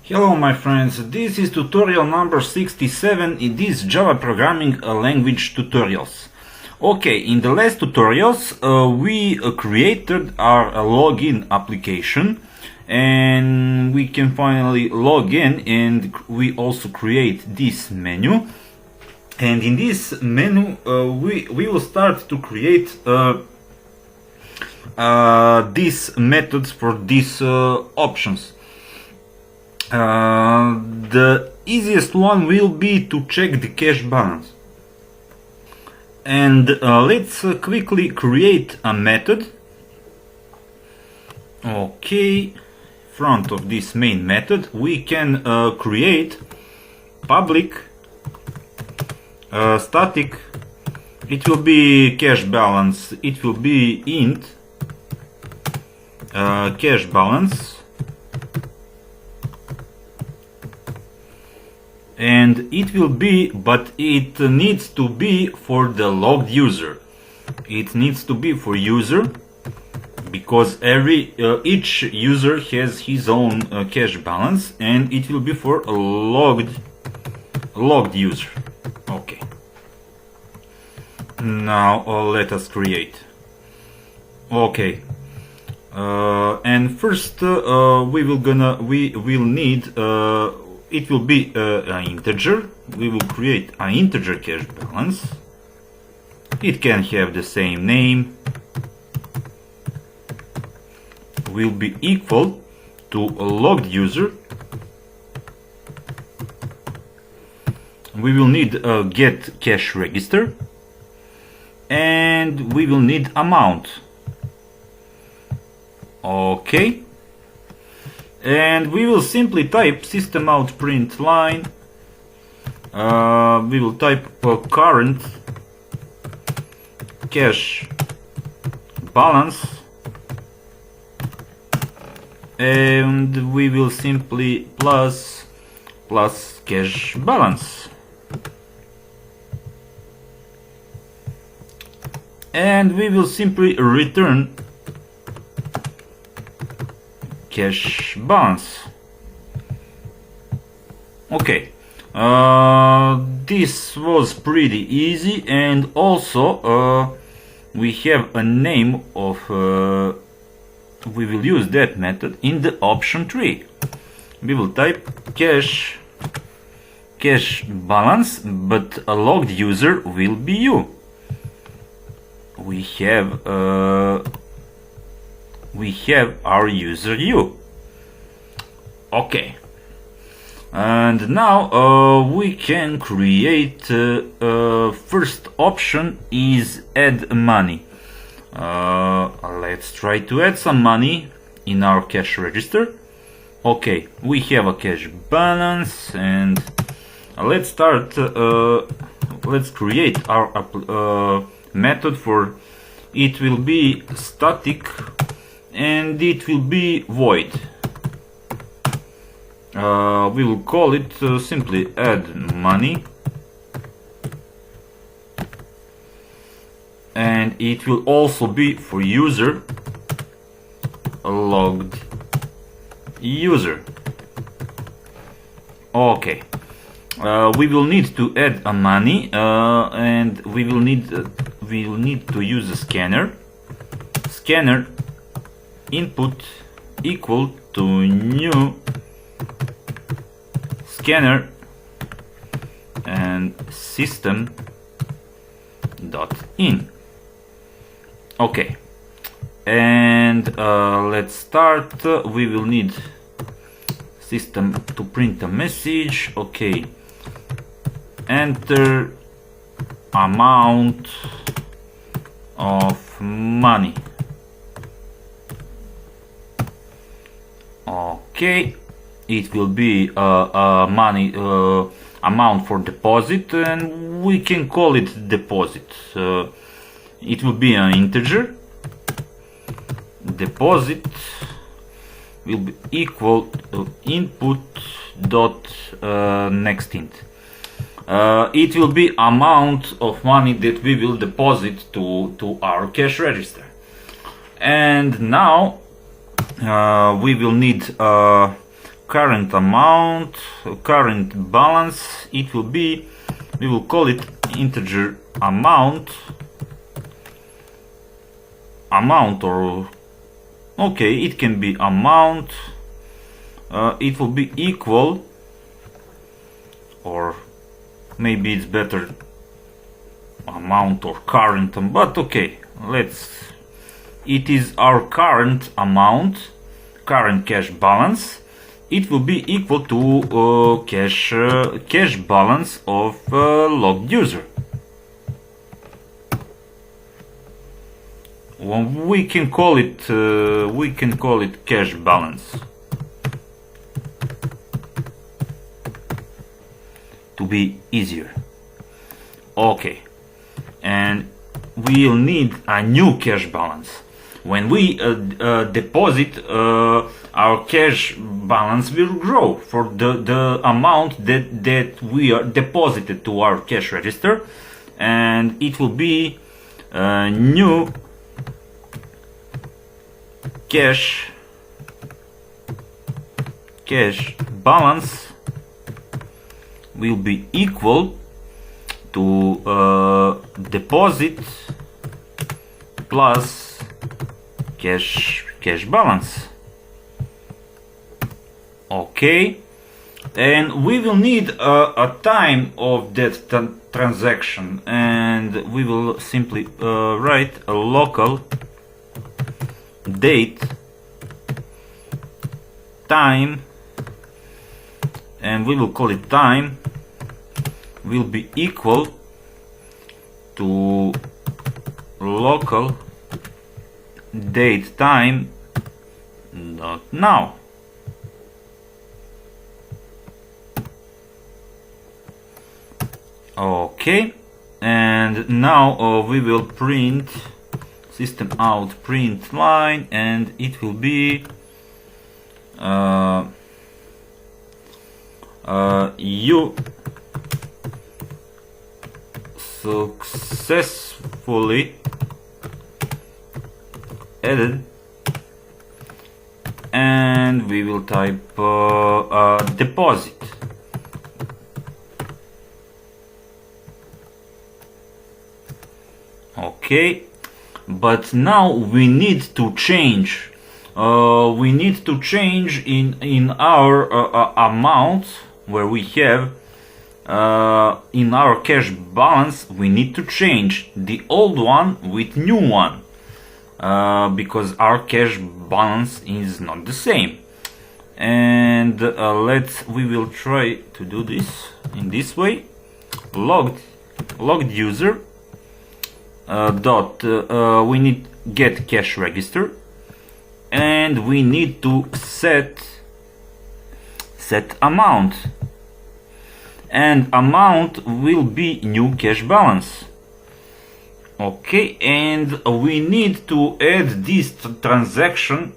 Hello my friends, this is tutorial number 67 in this Java programming language tutorials. Okay, in the last tutorials we created our login application and we can finally log in, and we also create this menu. And in this menu we will start to create these methods for these options. The easiest one will be to check the cash balance. And let's quickly create a method. Okay, front of this main method we can create public static. It will be cash balance, it will be int cash balance, and it will be, but it needs to be for the logged user. It needs to be for user, because each user has his own cash balance, and it will be for a logged user. Okay. Now let us create. Okay. And first we will need it will be an integer. We will create an integer cash balance. It can have the same name. Will be equal to a logged user. We will need a get cash register, and we will need amount. Okay. And we will simply type system out print line. We will type current cash balance, and we will simply plus cash balance, and we will simply return cash balance. Okay, this was pretty easy, and also we have a name of we will use that method in the option tree. We will type cash balance, but a logged user will be you. We have our user u. Okay, and now we can create first option is add money. Let's try to add some money in our cash register. Okay, we have a cash balance, and let's start. Let's create our method for it. Will be static, and it will be void. We will call it simply add money, and it will also be for user, logged user. Okay, we will need to add a money, and we will need to use a scanner input equal to new scanner and system dot in. Okay, and let's start. We will need system to print a message. Okay, enter amount of money. Okay, it will be money amount for deposit, and we can call it deposit. It will be an integer. Deposit will be equal to input dot next int. It will be amount of money that we will deposit to our cash register. And now we will need current amount, current balance. It will be, we will call it integer amount, or okay, it can be amount. It will be equal, or maybe it's better amount or current, but okay, it is our current amount, current cash balance. It will be equal to cash balance of logged user. We can call it cash balance to be easier. Okay, and we'll need a new cash balance. When we deposit, our cash balance will grow for the amount that we are deposited to our cash register, and it will be new cash balance will be equal to deposit plus cash balance. Okay, and we will need a time of that transaction, and we will simply write a local date time, and we will call it time will be equal to local date time dot now. Okay, and now we will print system out print line, and it will be you successfully added, and we will type deposit. Okay, but now we need to change. In our amount where we have in our cash balance. We need to change the old one with new one because our cash balance is not the same. And we will try to do this in this way. Logged user we need get cash register, and we need to set amount, and amount will be new cash balance. Okay, and we need to add this transaction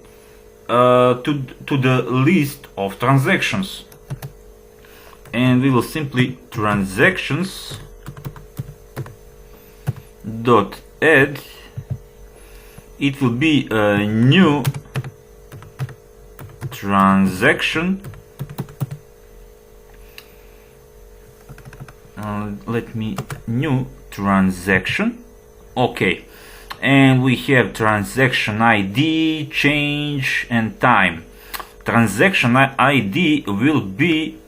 to the list of transactions, and we will simply transactions dot add. It will be a new transaction. New transaction. Okay, and we have transaction ID, change, and time. Transaction ID will be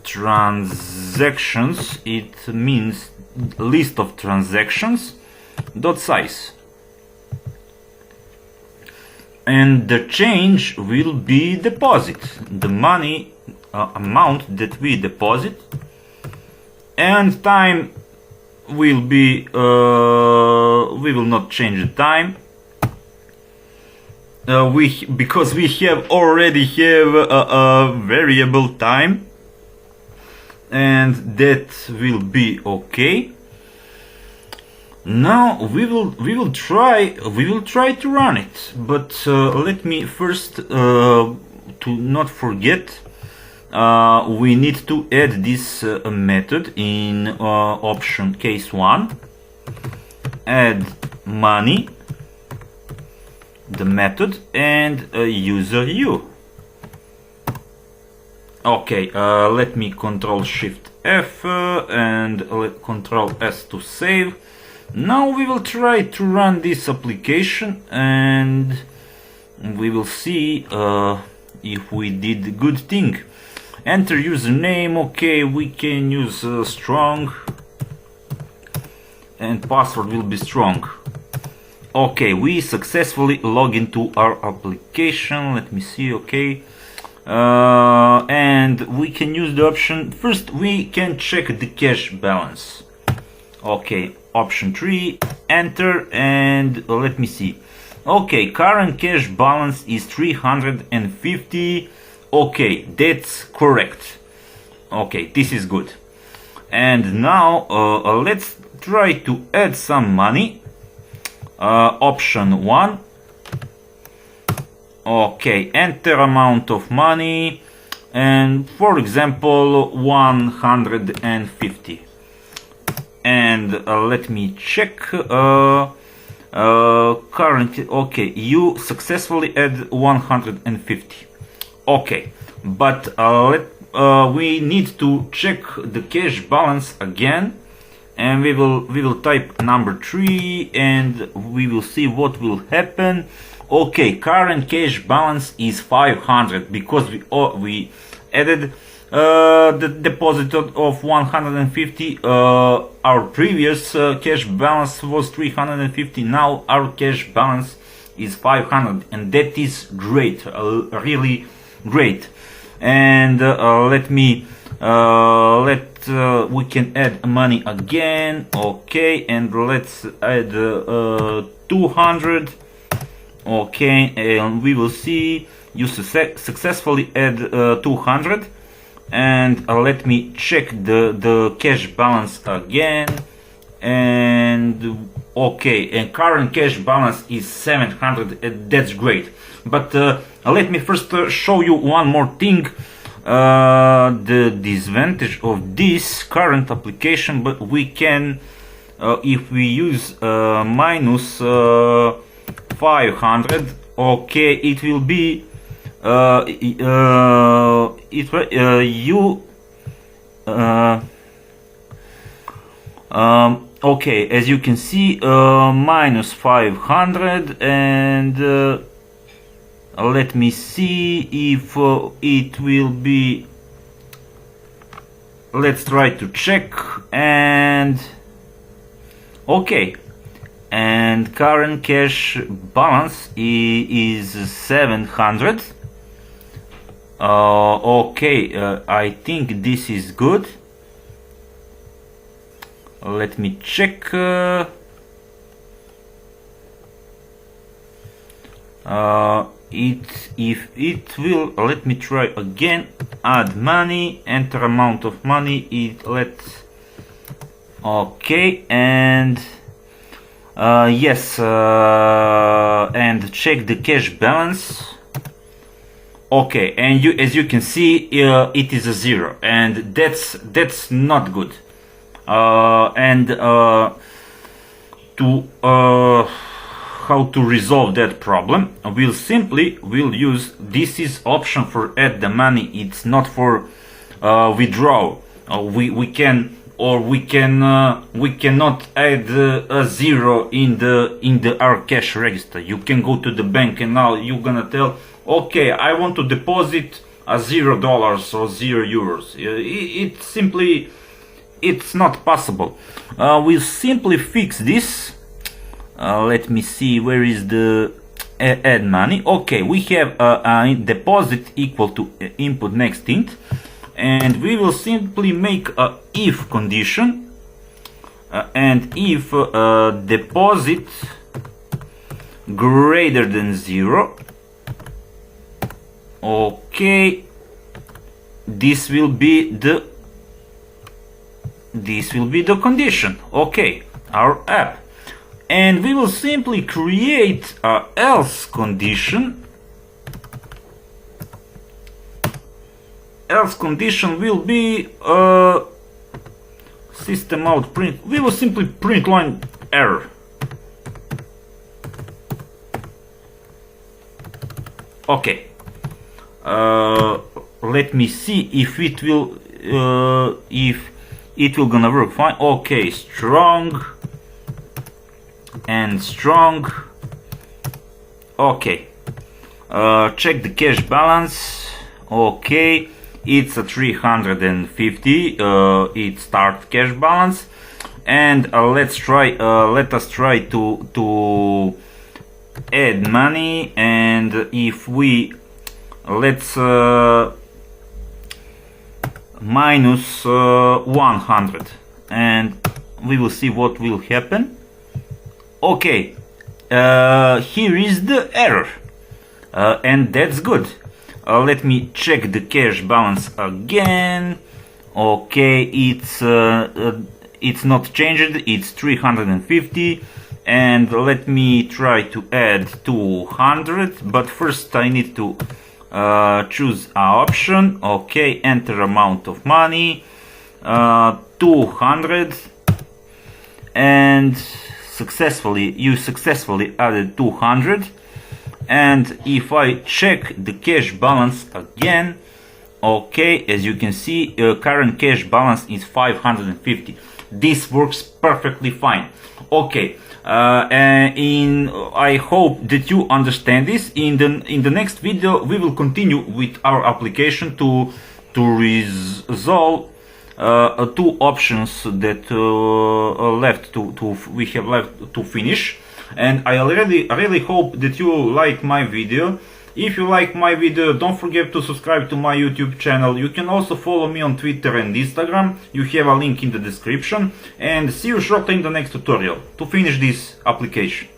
transactions. It means list of transactions dot size, and the change will be deposit, the money amount that we deposit, and time will be we will not change the time because we already have a variable time, and that will be okay. Now we will try to run it, but let me first to not forget, we need to add this method in option case 1. Add money the method and user U. Okay, let me Control Shift F and Control S to save. Now we will try to run this application and we will see if we did a good thing. Enter username. Okay, we can use strong and password will be strong. Okay, we successfully log into our application. Let me see. Okay, and we can use the option. First we can check the cash balance. Okay, option 3, enter, and let me see. Okay, current cash balance is 350. Okay, that's correct. Okay, this is good. And now let's try to add some money. Option 1. Okay, enter amount of money, and for example 150. And let me check current. Okay, you successfully add 150. Okay, but we need to check the cash balance again, and we will type number 3 and we will see what will happen. Okay, current cash balance is 500 because we added the deposit of 150. Our previous cash balance was 350. Now our cash balance is 500, and that is great, really great. And we can add money again. Okay, and let's add 200. Okay, and we will see you successfully add 200. And let me check the cash balance again. And okay, and current cash balance is 700. That's great. But let me first show you one more thing. The disadvantage of this current application, but we can if we use minus 500, okay, it will be okay, as you can see, minus 500, and let me see if it will be. Let's try to check. And okay, and current cash balance is 700. Okay, I think this is good. Let me check. If it will, let me try again. Add money, enter amount of money. Okay, and yes, and check the cash balance. Okay, and as you can see, it is a 0, and that's not good. And how to resolve that problem? We'll use this is option for add the money. It's not for withdraw. We cannot add a 0 in our cash register. You can go to the bank and now you're gonna tell, okay, I want to deposit $0 or €0. It's not possible. We'll simply fix this. Let me see, where is the add money? Okay, we have a deposit equal to input next int, and we will simply make a if condition, and if deposit greater than 0, okay, this will be the condition. Okay, our app. And we will simply create a else condition. Else condition will be system out print. We will simply print line error. Okay. Let me see if it will gonna work fine. Okay, strong and strong. Okay. Check the cash balance. Okay, it's a 350. It start cash balance, and let us try to add money. And if we let's minus 100, and we will see what will happen. Okay, here is the error, and that's good. Let me check the cash balance again. Okay, it's not changed, it's 350. And let me try to add 200, but first I need to choose our option. Okay, enter amount of money, 200, and you successfully added 200. And if I check the cash balance again, okay, as you can see, current cash balance is 550. This works perfectly fine. Okay, I hope that you understand this. In the next video, we will continue with our application to resolve two options that we have left to finish. And I really hope that you like my video. If you like my video, don't forget to subscribe to my YouTube channel. You can also follow me on Twitter and Instagram. You have a link in the description. And see you shortly in the next tutorial to finish this application.